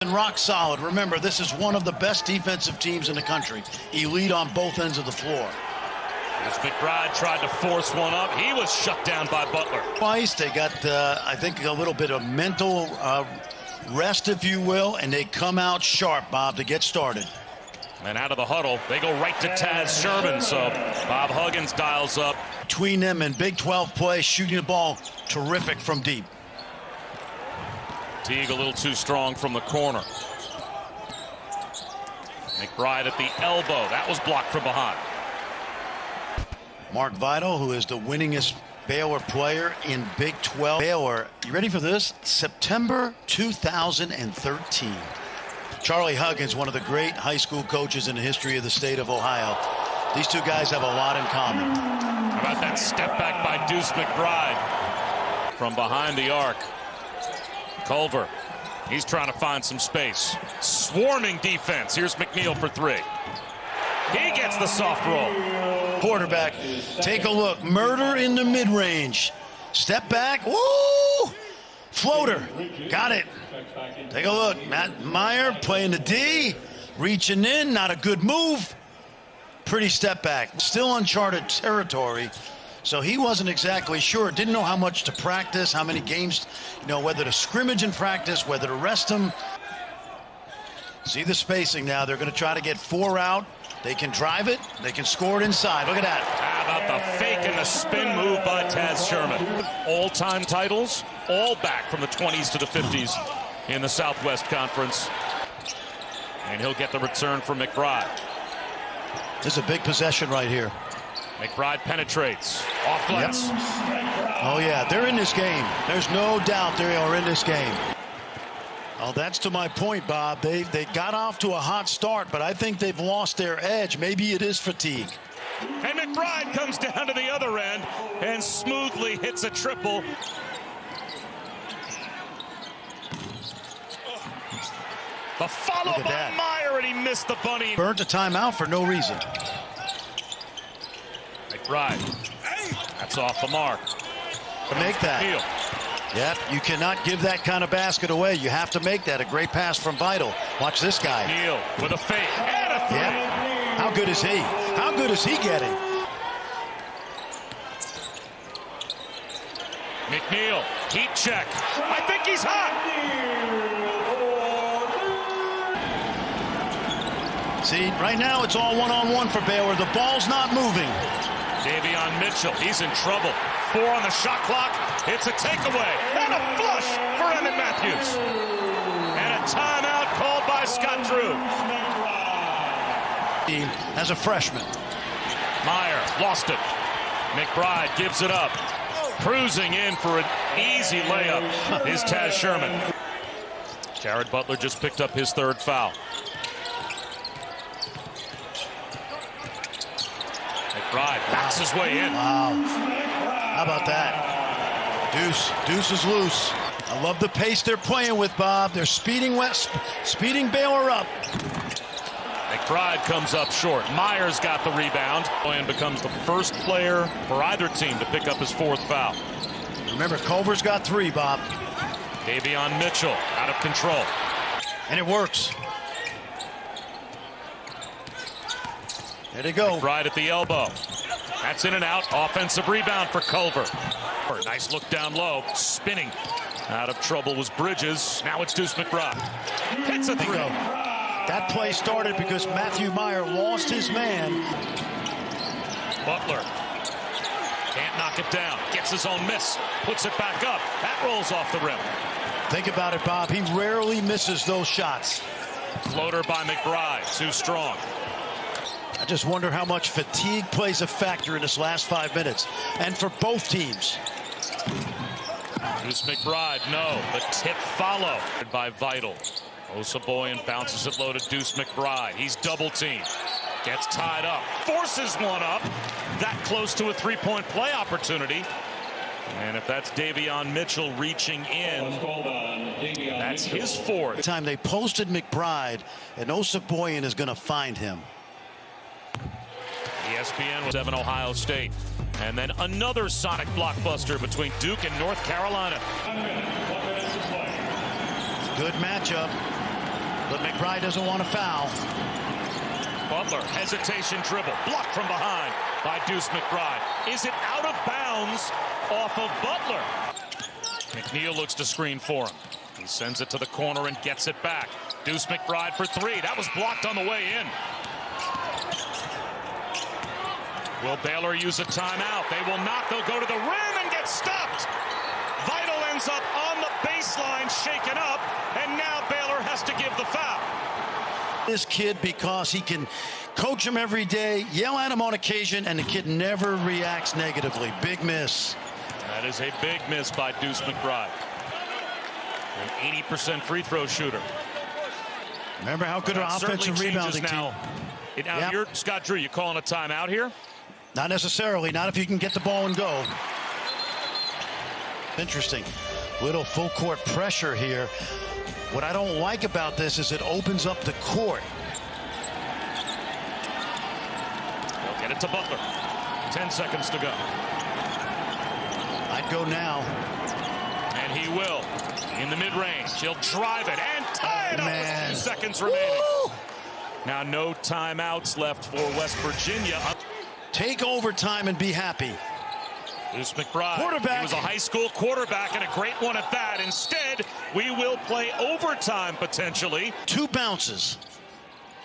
And rock solid. Remember, this is one of the best defensive teams in the country. Elite on both ends of the floor. As McBride tried to force one up, he was shut down by Butler. Twice, they got, I think, a little bit of mental rest, if you will, and they come out sharp, Bob, to get started. And out of the huddle, they go right to Taz Sherman, so Bob Huggins dials up. Between them and Big 12 play, shooting the ball terrific from deep. Teague a little too strong from the corner. McBride at the elbow. That was blocked from behind. Mark Vital, who is the winningest Baylor player in Big 12. Baylor, you ready for this? September 2013. Charlie Huggins, one of the great high school coaches in the history of the state of Ohio. These two guys have a lot in common. How about that step back by Deuce McBride from behind the arc? Culver, he's trying to find some space. Swarming defense. Here's McNeil for three. He gets the soft roll. Quarterback, take a look. Murder in the mid-range. Step back. Woo! Floater. Got it. Take a look. Matt Meyer playing the D. Reaching in. Not a good move. Pretty step back. Still uncharted territory. So he wasn't exactly sure. Didn't know how much to practice, how many games, whether to scrimmage in practice, whether to rest him. See the spacing now. They're going to try to get four out. They can drive it. They can score it inside. Look at that. How about the fake and the spin move by Taz Sherman? All-time titles, all back from the 20s to the 50s in the Southwest Conference. And he'll get the return from McBride. This is a big possession right here. McBride penetrates. Off glass. Yep. Oh, yeah. They're in this game. There's no doubt they are in this game. Oh, that's to my point, Bob. They got off to a hot start, but I think they've lost their edge. Maybe it is fatigue. And McBride comes down to the other end and smoothly hits a triple. The follow by Meyer, and he missed the bunny. Burnt a timeout for no reason. McBride. That's off the mark. To make that. Neal. Yep, you cannot give that kind of basket away. You have to make that. A great pass from Vital. Watch this guy. Neal with a fake and a three. Yep. How good is he? How good is he getting? McNeil, heat check. I think he's hot. See, right now it's all one-on-one for Baylor. The ball's not moving. Davion Mitchell, he's in trouble. 4 on the shot clock. It's a takeaway and a flush for Emmett Matthews. And a timeout called by Scott Drew. As a freshman. Meyer lost it. McBride gives it up. Cruising in for an easy layup is Taz Sherman. Jared Butler just picked up his third foul. McBride backs his way in. Wow. How about that? Deuce is loose. I love the pace they're playing with, Bob. They're speeding Baylor up. McBride comes up short. Myers got the rebound and becomes the first player for either team to pick up his fourth foul. Remember, Culver's got 3, Bob. Davion Mitchell out of control. And it works. There they go. McBride at the elbow. That's in and out. Offensive rebound for Culver. Nice look down low. Spinning. Out of trouble was Bridges. Now it's Deuce McBride. Hits a three. That play started because Matthew Meyer lost his man. Butler can't knock it down. Gets his own miss. Puts it back up. That rolls off the rim. Think about it, Bob. He rarely misses those shots. Floater by McBride. Too strong. I just wonder how much fatigue plays a factor in this last 5 minutes. And for both teams. Deuce McBride, no. The tip follow by Vital. Osaboyan bounces it low to Deuce McBride. He's double teamed. Gets tied up. Forces one up. That close to a three-point play opportunity. And if that's Davion Mitchell reaching in, that's his fourth. Time they posted McBride, and Osaboyan is going to find him. ESPN was 7 Ohio State. And then another Sonic blockbuster between Duke and North Carolina. Good matchup. But McBride doesn't want to foul. Butler, hesitation dribble, blocked from behind by Deuce McBride. Is it out of bounds off of Butler? McNeil looks to screen for him. He sends it to the corner and gets it back. Deuce McBride for three. That was blocked on the way in. Will Baylor use a timeout? They will not. They'll go to the rim and get stopped. Vital ends up on the baseline, shaken up, and now Baylor has to give the foul. This kid, because he can coach him every day, yell at him on occasion, and the kid never reacts negatively. Big miss. That is a big miss by Deuce McBride. An 80% free throw shooter. Remember how good our offensive rebounding now. team. Now you're Scott Drew. You calling a timeout here? Not necessarily. Not if you can get the ball and go. Interesting. Little full court pressure here. What I don't like about this is it opens up the court. They'll get it to Butler. 10 seconds to go. I'd go now. And he will. In the mid-range. He'll drive it and tie it up with 2 seconds remaining. Woo! Now no timeouts left for West Virginia. Take overtime and be happy. Deuce McBride. Quarterback. He was a high school quarterback and a great one at that. Instead, we will play overtime potentially. 2 bounces.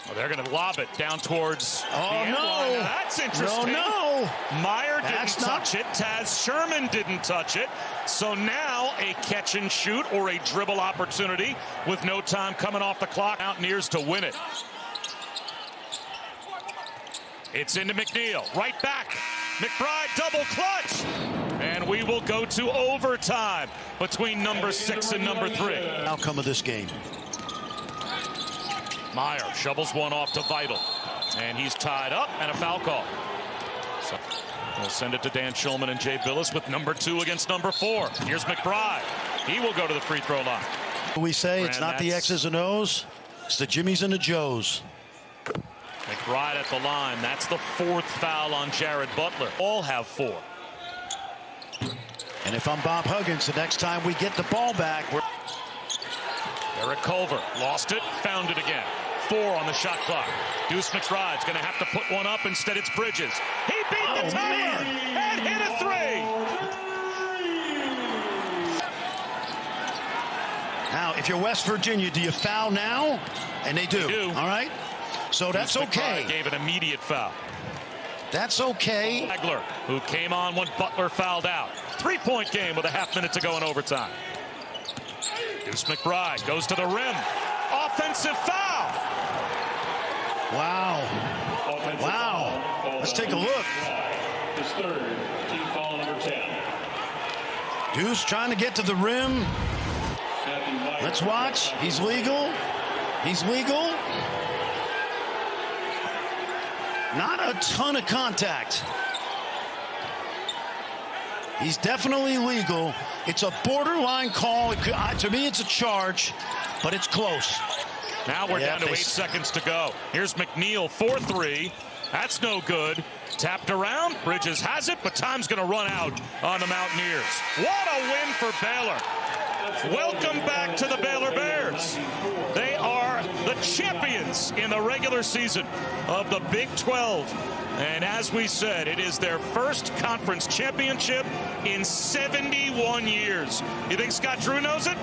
Oh, they're going to lob it down towards the end no. line. Now that's interesting. No. Meyer didn't touch it. Taz Sherman didn't touch it. So now a catch and shoot or a dribble opportunity with no time coming off the clock. Mountaineers to win it. It's into McNeil. Right back. McBride double clutch. And we will go to overtime between number 6 and number 3. Outcome of this game. Meyer shovels one off to Vital. And he's tied up and a foul call. So we'll send it to Dan Shulman and Jay Billis with number 2 against number 4. Here's McBride. He will go to the free throw line. We say it's not the X's and O's. It's the Jimmies and the Joes. McBride at the line. That's the 4th foul on Jared Butler. All have 4. And if I'm Bob Huggins, the next time we get the ball back, we're... Eric Culver lost it, found it again. 4 on the shot clock. Deuce McBride's going to have to put one up. Instead, it's Bridges. He beat the timer and hit a 3. Now, if you're West Virginia, do you foul now? And they do. All right. So that's okay. Gave an immediate foul. That's okay. Hagler, who came on when Butler fouled out. 3-point game with a half minute to go in overtime. Deuce McBride goes to the rim. Offensive foul. Wow. Wow. Let's take a look. His 3rd, team foul number 10. Deuce trying to get to the rim. Let's watch. He's legal. He's legal. Not a ton of contact. He's definitely legal. It's a borderline call. To me, it's a charge, but it's close. Now we're down to 8 seconds to go. Here's McNeil, 4-3. That's no good. Tapped around. Bridges has it, but time's going to run out on the Mountaineers. What a win for Baylor. Welcome back to the Baylor Bears. They are the champions in the regular season of the Big 12. And as we said, it is their first conference championship in 71 years. You think Scott Drew knows it?